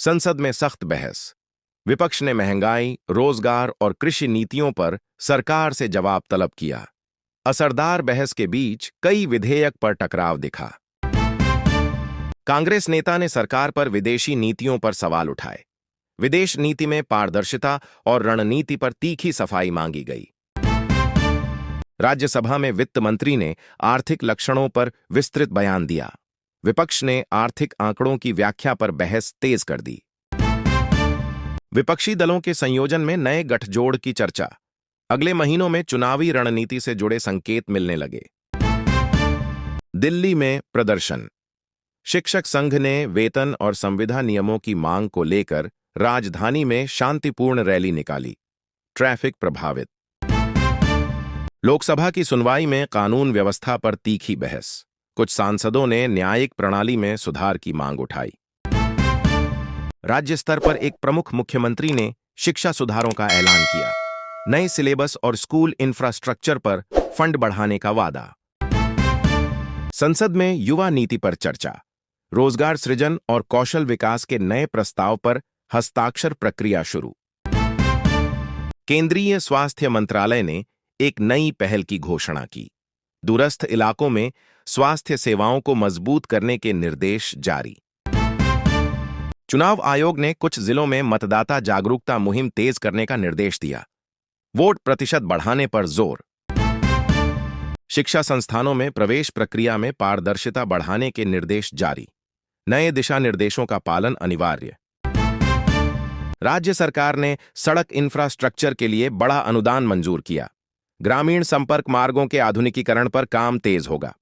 संसद में सख्त बहस। विपक्ष ने महंगाई, रोजगार और कृषि नीतियों पर सरकार से जवाब तलब किया। असरदार बहस के बीच कई विधेयक पर टकराव दिखा। कांग्रेस नेता ने सरकार पर विदेशी नीतियों पर सवाल उठाए। विदेश नीति में पारदर्शिता और रणनीति पर तीखी सफाई मांगी गई। राज्यसभा में वित्त मंत्री ने आर्थिक लक्षणों पर विस्तृत बयान दिया। विपक्ष ने आर्थिक आंकड़ों की व्याख्या पर बहस तेज कर दी। विपक्षी दलों के संयोजन में नए गठजोड़ की चर्चा। अगले महीनों में चुनावी रणनीति से जुड़े संकेत मिलने लगे। दिल्ली में प्रदर्शन। शिक्षक संघ ने वेतन और संविदा नियमों की मांग को लेकर राजधानी में शांतिपूर्ण रैली निकाली। ट्रैफिक प्रभावित। लोकसभा की सुनवाई में कानून व्यवस्था पर तीखी बहस। कुछ सांसदों ने न्यायिक प्रणाली में सुधार की मांग उठाई। राज्य स्तर पर एक प्रमुख मुख्यमंत्री ने शिक्षा सुधारों का ऐलान किया। नए सिलेबस और स्कूल इंफ्रास्ट्रक्चर पर फंड बढ़ाने का वादा। संसद में युवा नीति पर चर्चा। रोजगार सृजन और कौशल विकास के नए प्रस्ताव पर हस्ताक्षर प्रक्रिया शुरू। केंद्रीय स्वास्थ्य मंत्रालय ने एक नई पहल की घोषणा की। दूरस्थ इलाकों में स्वास्थ्य सेवाओं को मजबूत करने के निर्देश जारी। चुनाव आयोग ने कुछ जिलों में मतदाता जागरूकता मुहिम तेज करने का निर्देश दिया। वोट प्रतिशत बढ़ाने पर जोर। शिक्षा संस्थानों में प्रवेश प्रक्रिया में पारदर्शिता बढ़ाने के निर्देश जारी। नए दिशा निर्देशों का पालन अनिवार्य। राज्य सरकार ने सड़क इंफ्रास्ट्रक्चर के लिए बड़ा अनुदान मंजूर किया। ग्रामीण संपर्क मार्गों के आधुनिकीकरण पर काम तेज होगा।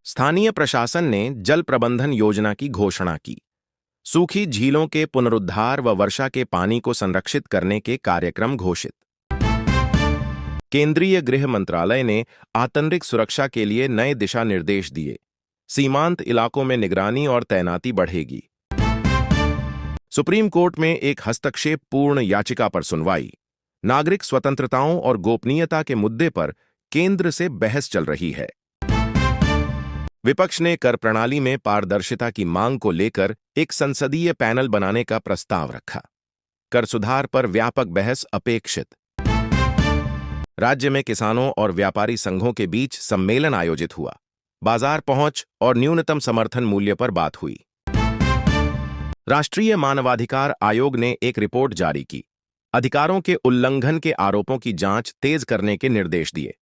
स्थानीय प्रशासन ने जल प्रबंधन योजना की घोषणा की। सूखी झीलों के पुनरुद्धार व वर्षा के पानी को संरक्षित करने के कार्यक्रम घोषित। केंद्रीय गृह मंत्रालय ने आंतरिक सुरक्षा के लिए नए दिशा निर्देश दिए। सीमांत इलाकों में निगरानी और तैनाती बढ़ेगी। सुप्रीम कोर्ट में एक हस्तक्षेप पूर्ण याचिका पर सुनवाई। नागरिक स्वतंत्रताओं और गोपनीयता के मुद्दे पर केंद्र से बहस चल रही है। विपक्ष ने कर प्रणाली में पारदर्शिता की मांग को लेकर एक संसदीय पैनल बनाने का प्रस्ताव रखा। कर सुधार पर व्यापक बहस अपेक्षित। राज्य में किसानों और व्यापारी संघों के बीच सम्मेलन आयोजित हुआ। बाजार पहुंच और न्यूनतम समर्थन मूल्य पर बात हुई। राष्ट्रीय मानवाधिकार आयोग ने एक रिपोर्ट जारी की। अधिकारों के उल्लंघन के आरोपों की जांच तेज करने के निर्देश दिए।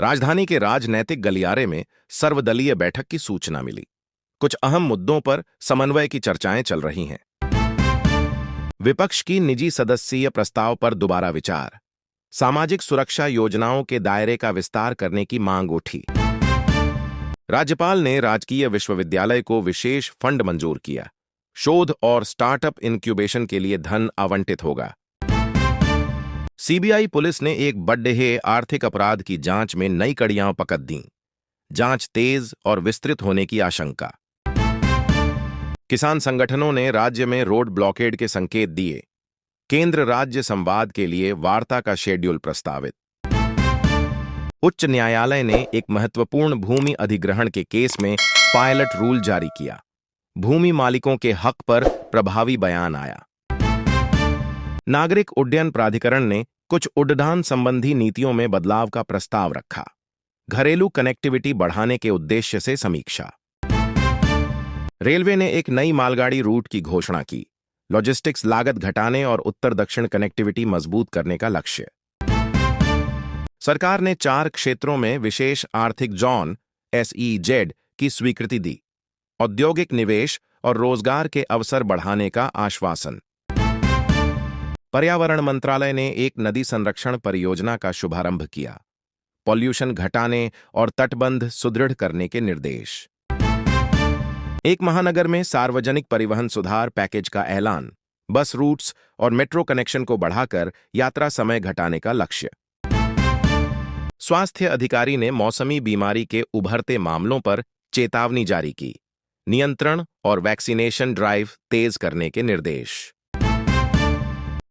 राजधानी के राजनैतिक गलियारे में सर्वदलीय बैठक की सूचना मिली। कुछ अहम मुद्दों पर समन्वय की चर्चाएं चल रही हैं। विपक्ष की निजी सदस्यीय प्रस्ताव पर दोबारा विचार। सामाजिक सुरक्षा योजनाओं के दायरे का विस्तार करने की मांग उठी। राज्यपाल ने राजकीय विश्वविद्यालय को विशेष फंड मंजूर किया। शोध और स्टार्टअप इंक्यूबेशन के लिए धन आवंटित होगा। सीबीआई पुलिस ने एक बड़े आर्थिक अपराध की जांच में नई कड़ियां पकड़ दीं। जांच तेज और विस्तृत होने की आशंका। किसान संगठनों ने राज्य में रोड ब्लॉकेड के संकेत दिए। केंद्र राज्य संवाद के लिए वार्ता का शेड्यूल प्रस्तावित। उच्च न्यायालय ने एक महत्वपूर्ण भूमि अधिग्रहण के केस में पायलट रूल जारी किया। भूमि मालिकों के हक पर प्रभावी बयान आया। नागरिक उड्डयन प्राधिकरण ने कुछ उड़ान संबंधी नीतियों में बदलाव का प्रस्ताव रखा। घरेलू कनेक्टिविटी बढ़ाने के उद्देश्य से समीक्षा। रेलवे ने एक नई मालगाड़ी रूट की घोषणा की। लॉजिस्टिक्स लागत घटाने और उत्तर दक्षिण कनेक्टिविटी मजबूत करने का लक्ष्य। सरकार ने 4 क्षेत्रों में विशेष आर्थिक जोन (SEZ) की स्वीकृति दी। औद्योगिक निवेश और रोजगार के अवसर बढ़ाने का आश्वासन। पर्यावरण मंत्रालय ने एक नदी संरक्षण परियोजना का शुभारंभ किया। पॉल्यूशन घटाने और तटबंध सुदृढ़ करने के निर्देश। एक महानगर में सार्वजनिक परिवहन सुधार पैकेज का ऐलान। बस रूट्स और मेट्रो कनेक्शन को बढ़ाकर यात्रा समय घटाने का लक्ष्य। स्वास्थ्य अधिकारी ने मौसमी बीमारी के उभरते मामलों पर चेतावनी जारी की। नियंत्रण और वैक्सीनेशन ड्राइव तेज करने के निर्देश।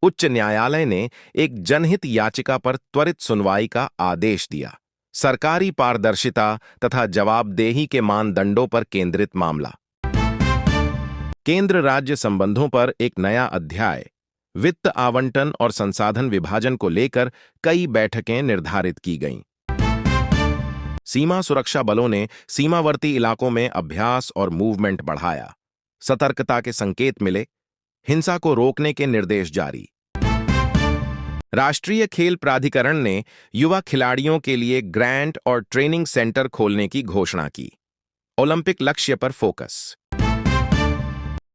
उच्च न्यायालय ने एक जनहित याचिका पर त्वरित सुनवाई का आदेश दिया। सरकारी पारदर्शिता तथा जवाबदेही के मानदंडों पर केंद्रित मामला। केंद्र राज्य संबंधों पर एक नया अध्याय। वित्त आवंटन और संसाधन विभाजन को लेकर कई बैठकें निर्धारित की गईं। सीमा सुरक्षा बलों ने सीमावर्ती इलाकों में अभ्यास और मूवमेंट बढ़ाया। सतर्कता के संकेत मिले। हिंसा को रोकने के निर्देश जारी। राष्ट्रीय खेल प्राधिकरण ने युवा खिलाड़ियों के लिए ग्रांट और ट्रेनिंग सेंटर खोलने की घोषणा की। ओलंपिक लक्ष्य पर फोकस।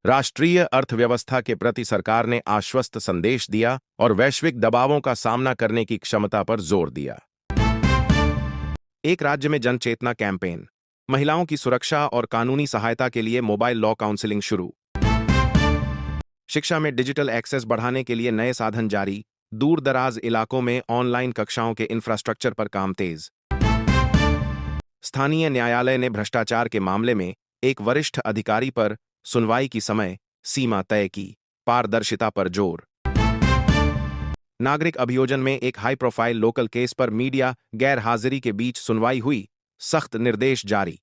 राष्ट्रीय अर्थव्यवस्था के प्रति सरकार ने आश्वस्त संदेश दिया और वैश्विक दबावों का सामना करने की क्षमता पर जोर दिया। एक राज्य में जनचेतना कैंपेन। महिलाओं की सुरक्षा और कानूनी सहायता के लिए मोबाइल लॉ काउंसलिंग शुरू। शिक्षा में डिजिटल एक्सेस बढ़ाने के लिए नए साधन जारी। दूर दराज इलाकों में ऑनलाइन कक्षाओं के इंफ्रास्ट्रक्चर पर काम तेज। स्थानीय न्यायालय ने भ्रष्टाचार के मामले में एक वरिष्ठ अधिकारी पर सुनवाई की समय सीमा तय की। पारदर्शिता पर जोर। नागरिक अभियोजन में एक हाई प्रोफाइल लोकल केस पर मीडिया गैर हाजिरी के बीच सुनवाई हुई। सख्त निर्देश जारी।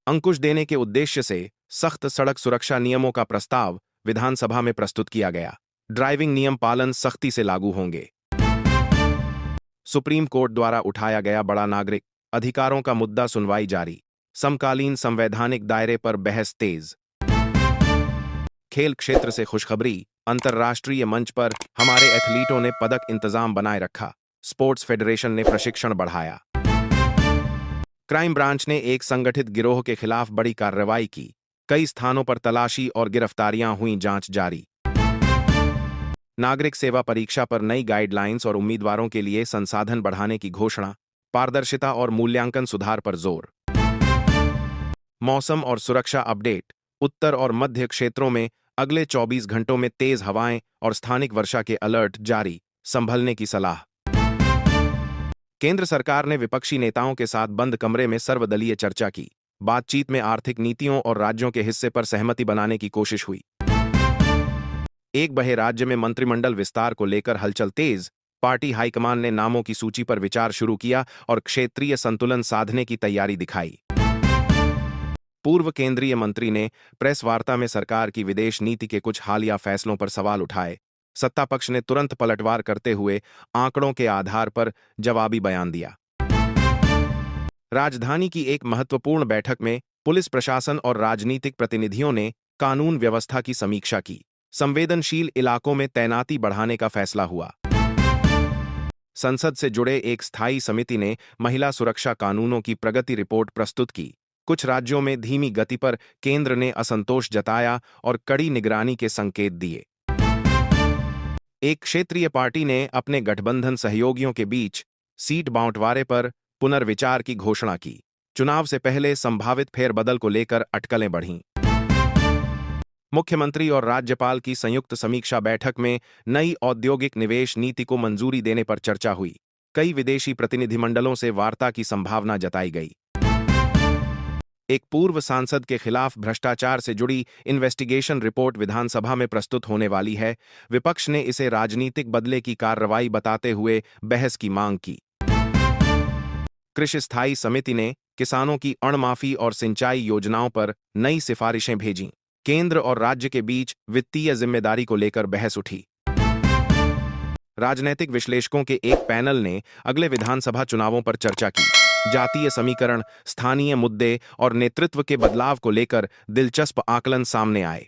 अंकुश देने के उद्देश्य से सख्त सड़क सुरक्षा नियमों का प्रस्ताव विधानसभा में प्रस्तुत किया गया। ड्राइविंग नियम पालन सख्ती से लागू होंगे। सुप्रीम कोर्ट द्वारा उठाया गया बड़ा नागरिक अधिकारों का मुद्दा सुनवाई जारी। समकालीन संवैधानिक दायरे पर बहस तेज। खेल क्षेत्र से खुशखबरी। अंतर्राष्ट्रीय मंच पर हमारे एथलीटों ने पदक इंतजाम बनाए रखा। स्पोर्ट्स फेडरेशन ने प्रशिक्षण बढ़ाया। क्राइम ब्रांच ने एक संगठित गिरोह के खिलाफ बड़ी कार्रवाई की। कई स्थानों पर तलाशी और गिरफ्तारियां हुई। जांच जारी। नागरिक सेवा परीक्षा पर नई गाइडलाइंस और उम्मीदवारों के लिए संसाधन बढ़ाने की घोषणा। पारदर्शिता और मूल्यांकन सुधार पर जोर। मौसम और सुरक्षा अपडेट। उत्तर और मध्य क्षेत्रों में अगले 24 घंटों में तेज हवाएं और स्थानिक वर्षा के अलर्ट जारी। संभलने की सलाह। केंद्र सरकार ने विपक्षी नेताओं के साथ बंद कमरे में सर्वदलीय चर्चा की। बातचीत में आर्थिक नीतियों और राज्यों के हिस्से पर सहमति बनाने की कोशिश हुई। एक बहे राज्य में मंत्रिमंडल विस्तार को लेकर हलचल तेज। पार्टी हाईकमान ने नामों की सूची पर विचार शुरू किया और क्षेत्रीय संतुलन साधने की तैयारी दिखाई। पूर्व केंद्रीय मंत्री ने प्रेस वार्ता में सरकार की विदेश नीति के कुछ हालिया फैसलों पर सवाल उठाए। सत्ता पक्ष ने तुरंत पलटवार करते हुए आंकड़ों के आधार पर जवाबी बयान दिया। राजधानी की एक महत्वपूर्ण बैठक में पुलिस प्रशासन और राजनीतिक प्रतिनिधियों ने कानून व्यवस्था की समीक्षा की। संवेदनशील इलाकों में तैनाती बढ़ाने का फैसला हुआ। संसद से जुड़े एक स्थायी समिति ने महिला सुरक्षा कानूनों की प्रगति रिपोर्ट प्रस्तुत की। कुछ राज्यों में धीमी गति पर केंद्र ने असंतोष जताया और कड़ी निगरानी के संकेत दिए। एक क्षेत्रीय पार्टी ने अपने गठबंधन सहयोगियों के बीच सीट बांटवारे पर पुनर्विचार की घोषणा की। चुनाव से पहले संभावित फेरबदल को लेकर अटकलें बढ़ीं। मुख्यमंत्री और राज्यपाल की संयुक्त समीक्षा बैठक में नई औद्योगिक निवेश नीति को मंजूरी देने पर चर्चा हुई। कई विदेशी प्रतिनिधिमंडलों से वार्ता की संभावना जताई गई। एक पूर्व सांसद के खिलाफ भ्रष्टाचार से जुड़ी इन्वेस्टिगेशन रिपोर्ट विधानसभा में प्रस्तुत होने वाली है। विपक्ष ने इसे राजनीतिक बदले की कार्रवाई बताते हुए बहस की मांग की। कृषि स्थायी समिति ने किसानों की अणमाफी और सिंचाई योजनाओं पर नई सिफारिशें भेजीं। केंद्र और राज्य के बीच वित्तीय जिम्मेदारी को लेकर बहस उठी। राजनैतिक विश्लेषकों के एक पैनल ने अगले विधानसभा चुनावों पर चर्चा की। जातीय समीकरण, स्थानीय मुद्दे और नेतृत्व के बदलाव को लेकर दिलचस्प आकलन सामने आए।